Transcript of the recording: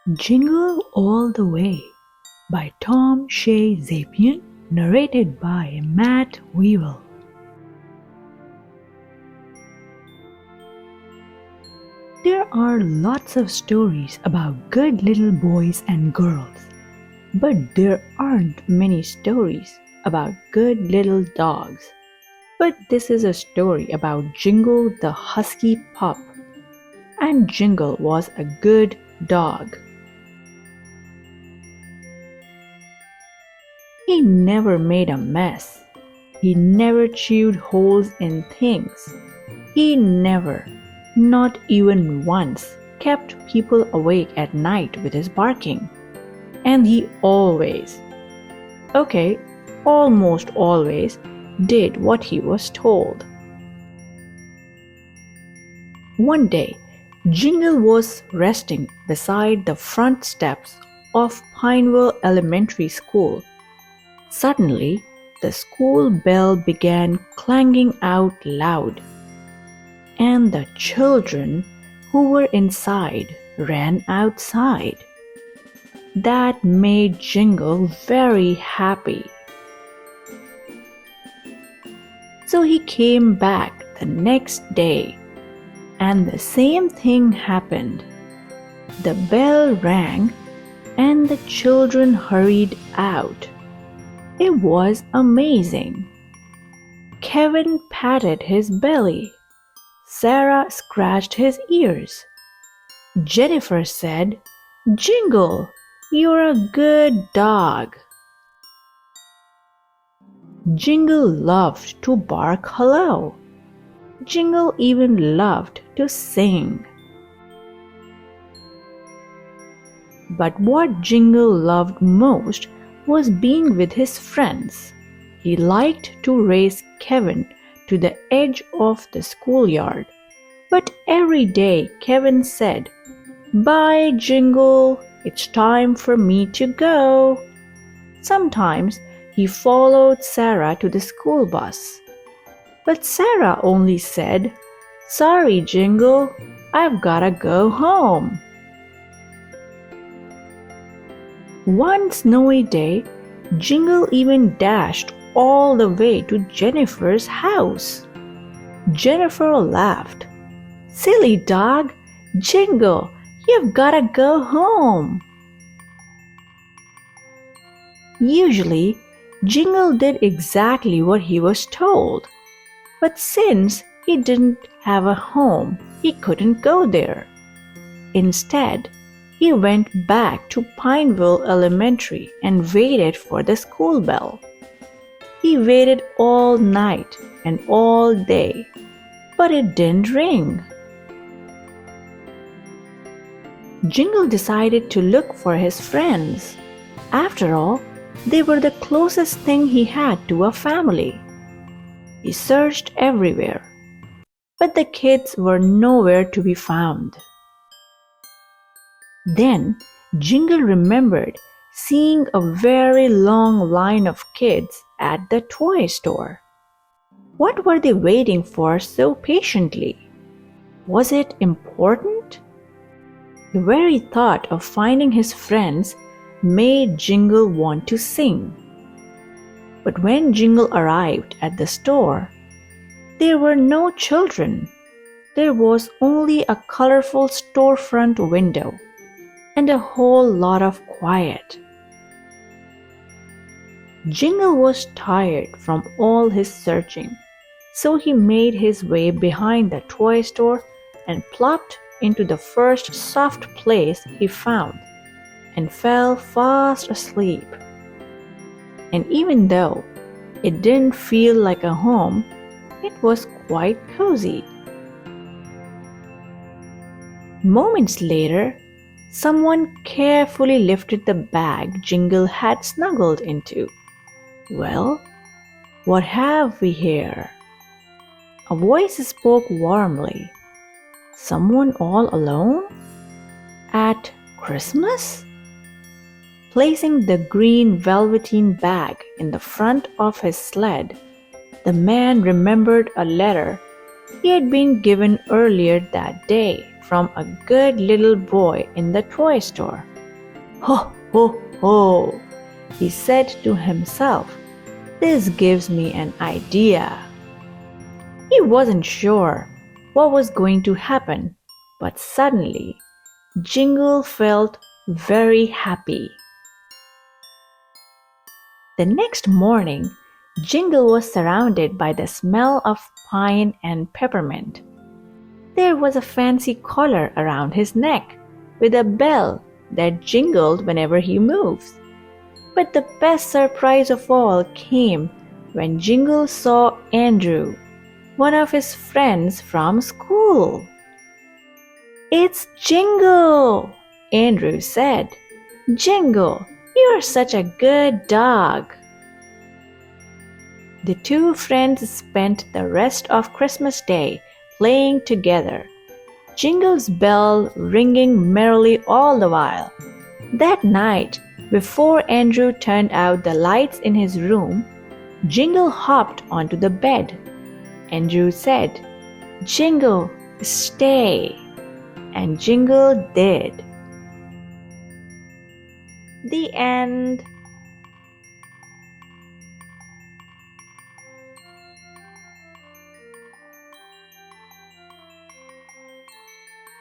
Jingle All the Way by Tom Shay Zapien, narrated by Matt Weevil. There are lots of stories about good little boys and girls, but there aren't many stories about good little dogs. But this is a story about Jingle the husky pup, and Jingle was a good dog. He never made a mess. He never chewed holes in things. He never, not even once, kept people awake at night with his barking. And he always, almost always, did what he was told. One day, Jingle was resting beside the front steps of Pineville Elementary School. Suddenly, the school bell began clanging out loud, and the children who were inside ran outside. That made Jingle very happy. So he came back the next day, and the same thing happened. The bell rang, and the children hurried out. It was amazing. Kevin patted his belly. Sarah scratched his ears. Jennifer said, "Jingle, you're a good dog." Jingle loved to bark hello. Jingle even loved to sing. But what Jingle loved most was being with his friends. He liked to race Kevin to the edge of the schoolyard. But every day Kevin said, "Bye, Jingle, it's time for me to go." Sometimes he followed Sarah to the school bus. But Sarah only said, "Sorry, Jingle, I've gotta go home." One snowy day, Jingle even dashed all the way to Jennifer's house. Jennifer laughed. "Silly dog, Jingle, you've gotta go home." Usually, Jingle did exactly what he was told. But since he didn't have a home, he couldn't go there. Instead, he went back to Pineville Elementary and waited for the school bell. He waited all night and all day, but it didn't ring. Jingle decided to look for his friends. After all, they were the closest thing he had to a family. He searched everywhere, but the kids were nowhere to be found. Then Jingle remembered seeing a very long line of kids at the toy store. What were they waiting for so patiently? Was it important? The very thought of finding his friends made Jingle want to sing. But when Jingle arrived at the store, there were no children. There was only a colorful storefront window and a whole lot of quiet. Jingle was tired from all his searching, so he made his way behind the toy store and plopped into the first soft place he found and fell fast asleep. And even though it didn't feel like a home, it was quite cozy. Moments later, someone carefully lifted the bag Jingle had snuggled into. "Well, what have we here?" A voice spoke warmly. "Someone all alone? At Christmas?" Placing the green velveteen bag in the front of his sled, the man remembered a letter he had been given earlier that day from a good little boy in the toy store. Ho, ho, ho, he said to himself. This gives me an idea. He wasn't sure what was going to happen, but suddenly Jingle felt very happy. The next morning, Jingle was surrounded by the smell of pine and peppermint. There was a fancy collar around his neck with a bell that jingled whenever he moves. But the best surprise of all came when Jingle saw Andrew, one of his friends from school. "It's Jingle," Andrew said. "Jingle, you're such a good dog." The two friends spent the rest of Christmas Day playing together, Jingle's bell ringing merrily all the while. That night, before Andrew turned out the lights in his room, Jingle hopped onto the bed. Andrew said, "Jingle, stay." And Jingle did. The end.